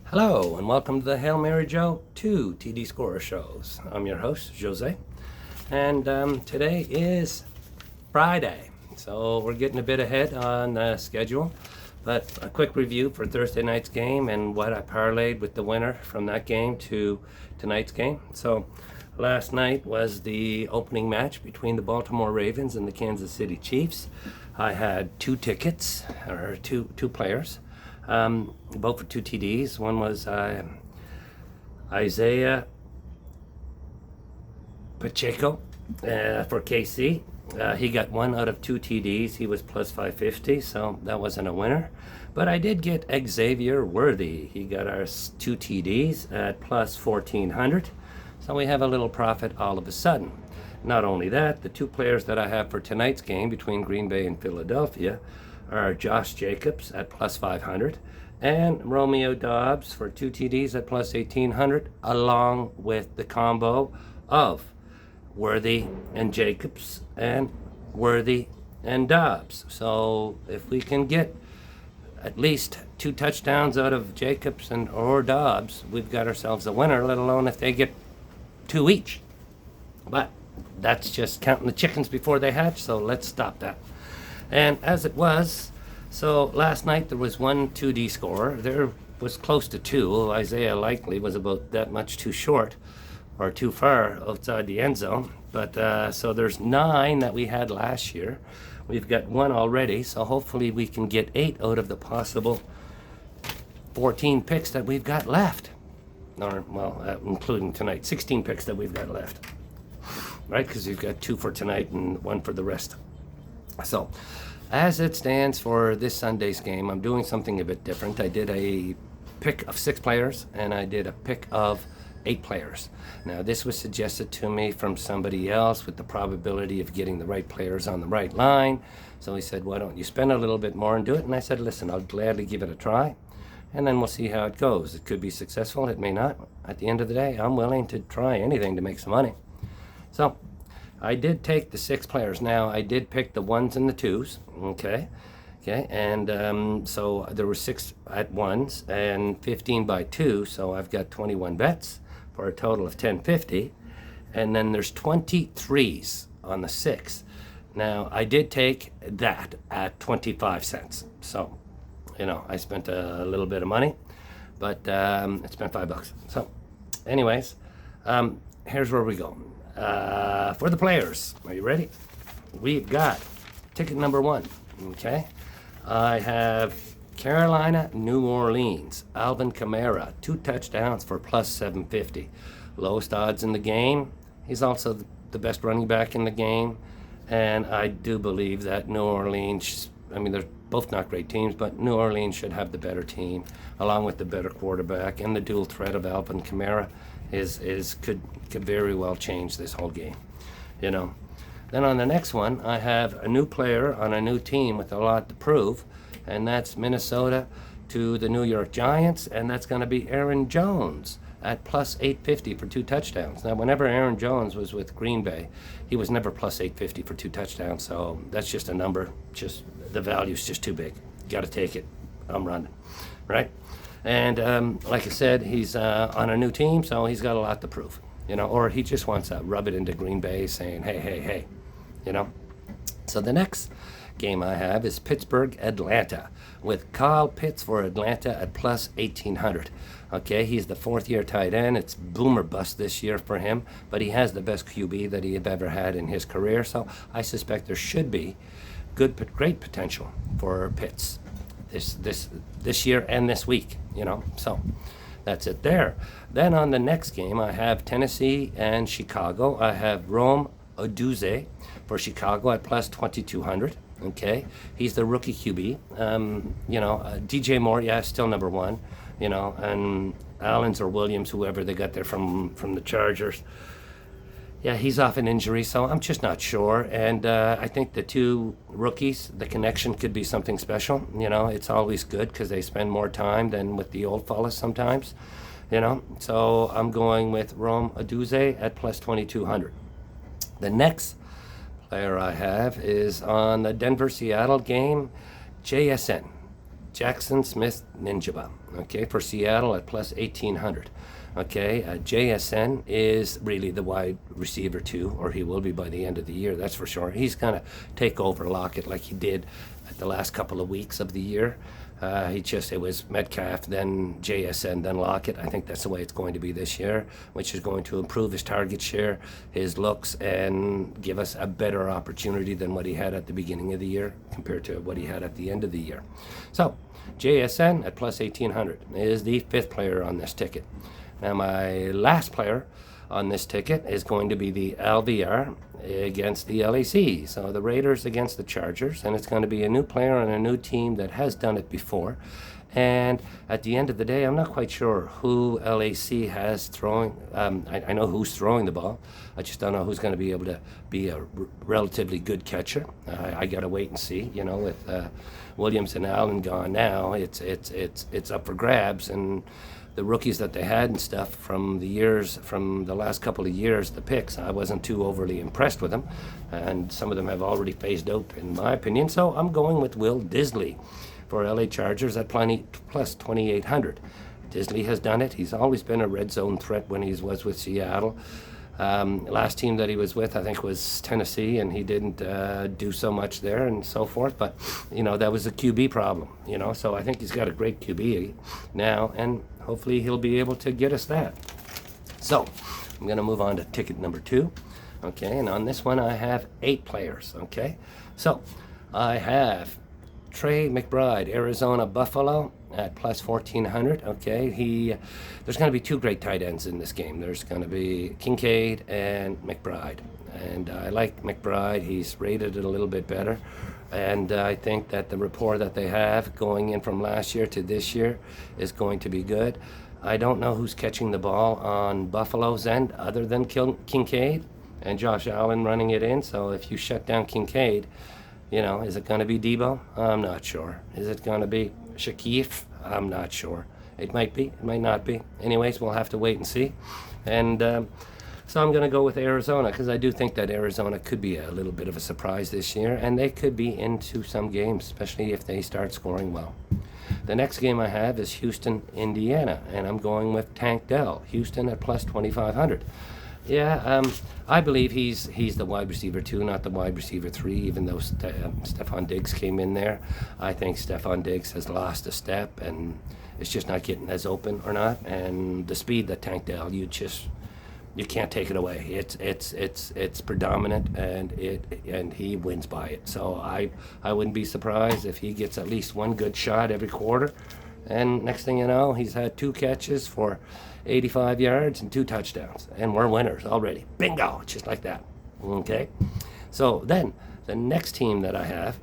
Hello, and welcome to the Hail Mary Joe 2 TD Scorer Shows. I'm your host, Jose, and today is Friday, so we're getting a bit ahead on the schedule. But a quick review for Thursday night's game and what I parlayed with the winner from that game to tonight's game. So last night was the opening match between the Baltimore Ravens and the Kansas City Chiefs. I had two tickets, or two players. Both for two TDs. One was Isaiah Pacheco for KC. He got one out of two TDs. He was plus 550, so that wasn't a winner. But I did get Xavier Worthy. He got our two TDs at plus 1400. So we have a little profit all of a sudden. Not only that, the two players that I have for tonight's game between Green Bay and Philadelphia are Josh Jacobs at plus 500 and Romeo Doubs for two TDs at plus 1800, along with the combo of Worthy and Jacobs and Worthy and Doubs. So if we can get at least two touchdowns out of Jacobs and or Doubs, we've got ourselves a winner, let alone if they get two each. But that's just counting the chickens before they hatch, so let's stop that. And as it was, so last night there was one 2D scorer. There was close to two. Isaiah likely was about that much too short or too far outside the end zone. But so there's 9 that we had last year. We've got one already, so hopefully we can get 8 out of the possible 14 picks that we've got left. Or, well, including tonight, 16 picks that we've got left. Right, because we've got 2 for tonight and 1 for the rest. So, as it stands for this Sunday's game, I'm doing something a bit different. I did a pick of 6 players, and I did a pick of 8 players. Now, this was suggested to me from somebody else with the probability of getting the right players on the right line. So he said, why don't you spend a little bit more and do it? And I said, listen, I'll gladly give it a try, and then we'll see how it goes. It could be successful, it may not. At the end of the day, I'm willing to try anything to make some money. So I did take the 6 players. Now, I did pick the 1s and the 2s, okay, and so there were 6 at 1s and 15 by 2, so I've got 21 bets for a total of 1050, and then there's 23s on the 6. Now, I did take that at 25 cents, so, you know, I spent a little bit of money, but I spent $5. So, anyways, here's where we go. For the players, are you ready? We've got ticket number 1, okay? I have Carolina, New Orleans, Alvin Kamara, 2 touchdowns for plus 750. Lowest odds in the game. He's also the best running back in the game, and I do believe that New Orleans, I mean, they're both not great teams, but New Orleans should have the better team, along with the better quarterback, and the dual threat of Alvin Kamara could very well change this whole game, you know. Then on the next one, I have a new player on a new team with a lot to prove, and that's Minnesota to the New York Giants, and that's going to be Aaron Jones at plus 850 for 2 touchdowns. Now, whenever Aaron Jones was with Green Bay, he was never plus 850 for 2 touchdowns, so that's just a number. Just the value's just too big. Got to take it. I'm running, right? And like I said, he's on a new team, so he's got a lot to prove, you know, or he just wants to rub it into Green Bay saying, hey, you know. So the next game I have is Pittsburgh-Atlanta with Kyle Pitts for Atlanta at plus 1800. Okay, he's the 4th-year tight end. It's boom or bust this year for him, but he has the best QB that he have ever had in his career, so I suspect there should be great potential for Pitts this year and this week, you know. So that's it there. Then on the next game, I have Tennessee and Chicago. I have Rome Odunze for Chicago at plus 2200. Okay, he's the rookie QB. You know, DJ Moore, yeah, still number 1. You know, and Allens or Williams, whoever they got there from the Chargers. Yeah, he's off an injury, so I'm just not sure. And I think the 2 rookies, the connection could be something special. You know, it's always good because they spend more time than with the old fellas sometimes. You know, so I'm going with Rome Odunze at plus 2200. The next player I have is on the Denver-Seattle game, JSN. Jackson Smith Ninjaba, okay, for Seattle at plus 1800. Okay, JSN is really the wide receiver too, or he will be by the end of the year, that's for sure. He's going to take over Lockett like he did at the last couple of weeks of the year. It was Metcalf, then JSN, then Lockett. I think that's the way it's going to be this year, which is going to improve his target share, his looks, and give us a better opportunity than what he had at the beginning of the year compared to what he had at the end of the year. So, JSN at plus 1800 is the 5th player on this ticket. Now, my last player on this ticket is going to be the LVR against the LAC. So the Raiders against the Chargers, and it's going to be a new player on a new team that has done it before. And at the end of the day, I'm not quite sure who LAC has throwing. I know who's throwing the ball. I just don't know who's going to be able to be a relatively good catcher. I got to wait and see. You know, with Williams and Allen gone now, it's up for grabs. And the rookies that they had and stuff from the last couple of years, the picks, I wasn't too overly impressed with them, and some of them have already phased out, in my opinion. So I'm going with Will Disley for LA Chargers at plus 2,800. Disley has done it. He's always been a red zone threat when he was with Seattle. Last team that he was with, I think, was Tennessee, and he didn't do so much there and so forth. But, you know, that was a QB problem, you know. So I think he's got a great QB now, and hopefully he'll be able to get us that. So I'm going to move on to ticket number 2. Okay, and on this one I have 8 players. Okay, so I have Trey McBride, Arizona Buffalo at plus 1,400. Okay, there's going to be 2 great tight ends in this game. There's going to be Kincaid and McBride, and I like McBride. He's rated it a little bit better, and I think that the rapport that they have going in from last year to this year is going to be good. I don't know who's catching the ball on Buffalo's end other than Kincaid and Josh Allen running it in. So if you shut down Kincaid, you know, is it going to be Debo? I'm not sure. Is it going to be Shakif? I'm not sure. It might be. It might not be. Anyways, we'll have to wait and see. And so I'm going to go with Arizona because I do think that Arizona could be a little bit of a surprise this year, and they could be into some games, especially if they start scoring well. The next game I have is Houston, Indiana, and I'm going with Tank Dell. Houston at plus 2,500. Yeah, I believe he's the wide receiver 2, not the wide receiver 3, even though Stephon Diggs came in there. I think Stephon Diggs has lost a step, and it's just not getting as open or not. And the speed that Tank Dell, you can't take it away. It's predominant, and he wins by it. So I wouldn't be surprised if he gets at least one good shot every quarter. And next thing you know, he's had 2 catches for 85 yards and 2 touchdowns, and we're winners already. Bingo, just like that. Okay, so then the next team that I have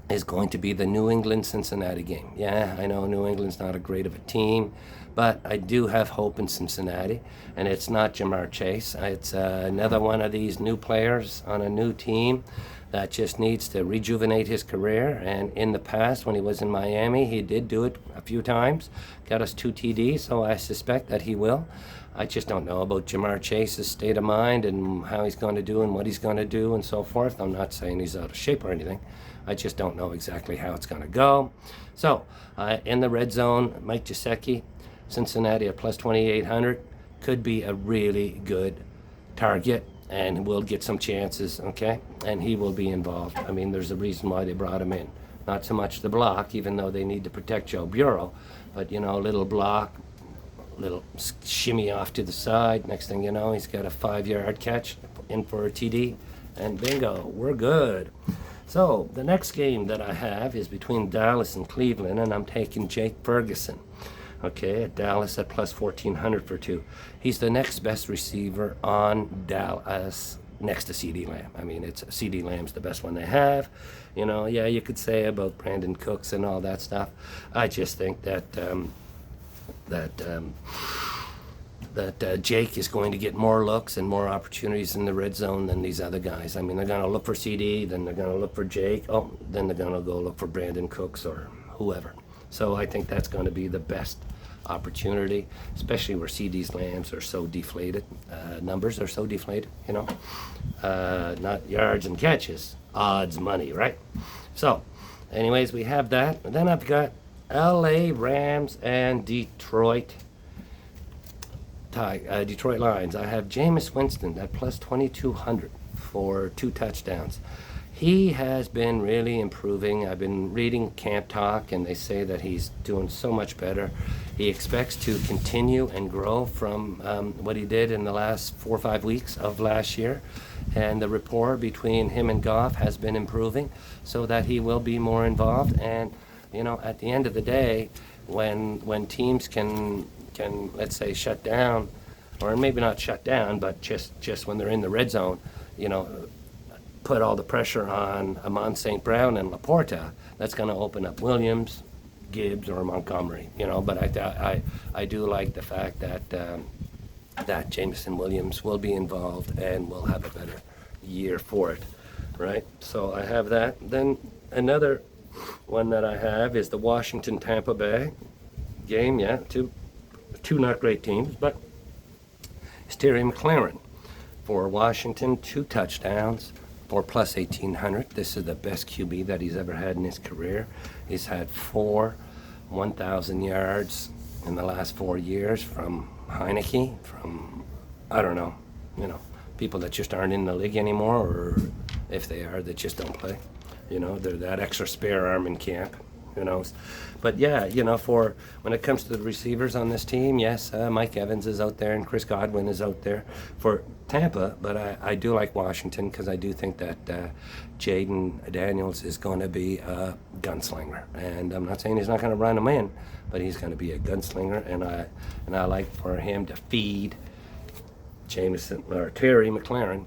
is going to be the New England-Cincinnati game. Yeah, I know New England's not a great of a team, but I do have hope in Cincinnati, and it's not Jamar Chase. It's another one of these new players on a new team that just needs to rejuvenate his career. And in the past, when he was in Miami, he did do it a few times, got us 2 TDs, so I suspect that he will. I just don't know about Jamar Chase's state of mind and how he's going to do and what he's going to do and so forth. I'm not saying he's out of shape or anything. I just don't know exactly how it's going to go. So, in the red zone, Mike Gesicki, Cincinnati at plus 2,800, could be a really good target, and we'll get some chances, okay? And he will be involved. I mean, there's a reason why they brought him in. Not so much the block, even though they need to protect Joe Bureau, but, you know, a little block, little shimmy off to the side. Next thing you know, he's got a 5-yard catch in for a TD, and bingo, we're good. So the next game that I have is between Dallas and Cleveland, and I'm taking Jake Ferguson. Okay, at Dallas at plus 1,400 for 2. He's the next best receiver on Dallas next to CeeDee Lamb. I mean, it's CeeDee Lamb's the best one they have. You know, yeah, you could say about Brandon Cooks and all that stuff. I just think that Jake is going to get more looks and more opportunities in the red zone than these other guys. I mean, they're going to look for CD, then they're going to look for Jake, then they're going to go look for Brandon Cooks or whoever. So I think that's going to be the best opportunity, especially where CD's Lambs are so deflated. Numbers are so deflated, you know. Not yards and catches, odds money, right? So, anyways, we have that. And then I've got LA Rams and Detroit Lions. I have Jameis Winston at plus 2,200 for 2 touchdowns. He has been really improving. I've been reading Camp Talk, and they say that he's doing so much better. He expects to continue and grow from what he did in the last 4 or 5 weeks of last year. And the rapport between him and Goff has been improving so that he will be more involved. And, you know, at the end of the day, when teams can let's say shut down, or maybe not shut down, but just when they're in the red zone, you know, put all the pressure on Amon St. Brown and Laporta, that's going to open up Williams, Gibbs, or Montgomery, you know. But I do like the fact that Jameson Williams will be involved and will have a better year for it, right? So I have that. Then another one that I have is the Washington Tampa Bay game. Yeah, two not great teams, but it's Terry McLaurin for Washington, 2 touchdowns for plus 1,800. This is the best QB that he's ever had in his career. He's had 4 1,000 yards in the last 4 years from Heineke, from, I don't know, you know, people that just aren't in the league anymore, or if they are, they just don't play. You know, they're that extra spare arm in camp. Who knows? But yeah, you know, for when it comes to the receivers on this team, yes, Mike Evans is out there and Chris Godwin is out there for Tampa, but I do like Washington because I do think that Jaden Daniels is going to be a gunslinger. And I'm not saying he's not going to run them in, but he's going to be a gunslinger, and I like for him to feed Jameson or Terry McLaurin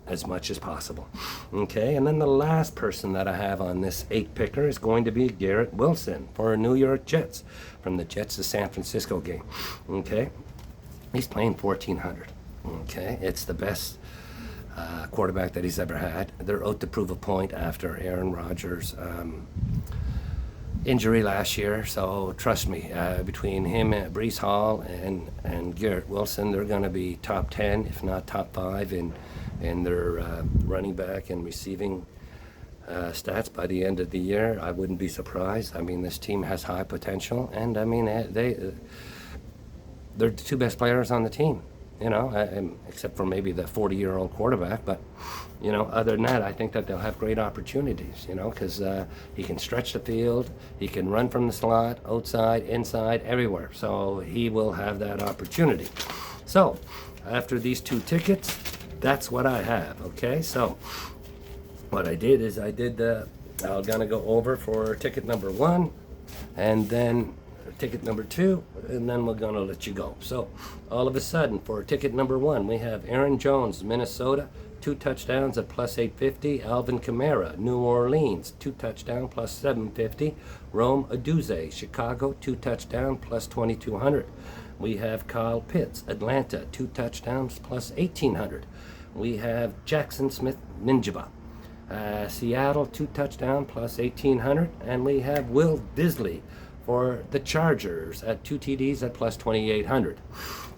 as much as possible. Okay, and then the last person that I have on this 8 picker is going to be Garrett Wilson for New York Jets from the Jets to San Francisco game. Okay, he's playing 1,400. Okay, it's the best quarterback that he's ever had. They're out to prove a point after Aaron Rodgers' injury last year. So trust me, between him and Breece Hall and Garrett Wilson, they're going to be top 10, if not top 5 in their running back and receiving stats by the end of the year. I wouldn't be surprised. I mean, this team has high potential, and I mean, they're the 2 best players on the team, you know, except for maybe the 40-year-old quarterback. But, you know, other than that, I think that they'll have great opportunities, you know, because he can stretch the field, he can run from the slot, outside, inside, everywhere. So he will have that opportunity. So after these 2 tickets, that's what I have. Okay, so what I did is I'm gonna go over for ticket number 1, and then ticket number 2, and then we're gonna let you go. So all of a sudden, for ticket number 1, we have Aaron Jones, Minnesota, 2 touchdowns at plus 850. Alvin Kamara, New Orleans, 2 touchdown plus 750. Rome Odunze, Chicago, 2 touchdown plus 2,200. We have Kyle Pitts, Atlanta, 2 touchdowns plus 1,800. We have Jackson Smith Ninjaba, Seattle, 2 touchdown plus 1,800. And we have Will Disley for the Chargers at 2 TDs at plus 2,800.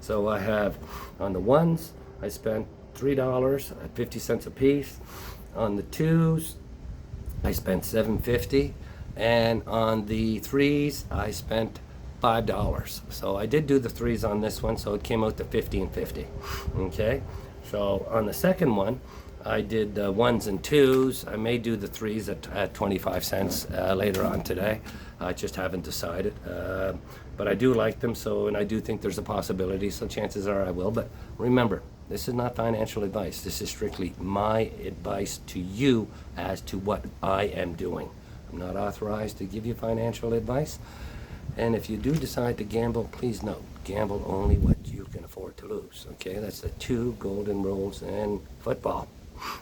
So I have on the 1s, I spent $3 at 50 cents a piece. On the 2s, I spent $7.50. And on the 3s, I spent $5. So I did do the 3s on this one, so it came out to $15.50. Okay, so on the second one, I did 1s and 2s. I may do the 3s at 25 cents later on today. I just haven't decided. But I do like them, and I do think there's a possibility, so chances are I will. But remember, this is not financial advice. This is strictly my advice to you as to what I am doing. I'm not authorized to give you financial advice. And if you do decide to gamble, please note, gamble only what you can afford to lose. Okay, that's the 2 golden rules in football.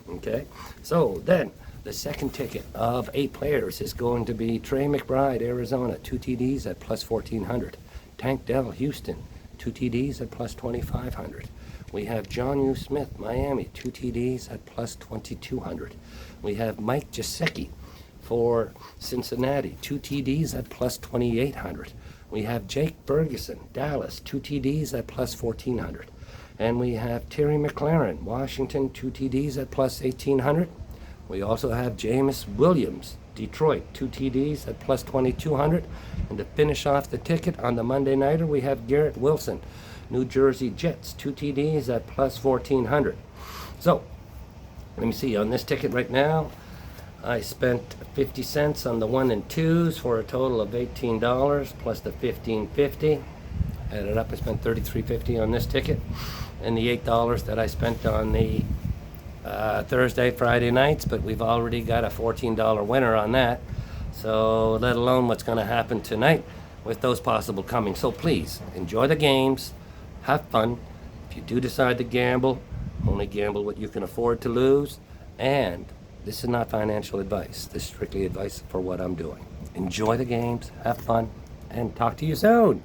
Okay, so then the second ticket of 8 players is going to be Trey McBride, Arizona, 2 TDs at plus 1,400. Tank Dell, Houston, 2 TDs at plus 2,500. We have John U. Smith, Miami, 2 TDs at plus 2,200. We have Mike Gesicki for Cincinnati, 2 TDs at plus 2,800. We have Jake Ferguson, Dallas, 2 TDs at plus 1,400. And we have Terry McLaurin, Washington, 2 TDs at plus 1,800. We also have Jameis Williams, Detroit, 2 TDs at plus 2,200. And to finish off the ticket on the Monday nighter, we have Garrett Wilson, New Jersey Jets, 2 TDs at plus 1400. So, let me see, on this ticket right now, I spent 50 cents on the 1 and 2s for a total of $18 plus the $15.50. Added up, I spent $33.50 on this ticket. And the $8 that I spent on the Thursday, Friday nights, but we've already got a $14 winner on that. So let alone what's going to happen tonight with those possible coming. So please enjoy the games, have fun. If you do decide to gamble, only gamble what you can afford to lose. And this is not financial advice. This is strictly advice for what I'm doing. Enjoy the games, have fun, and talk to you soon.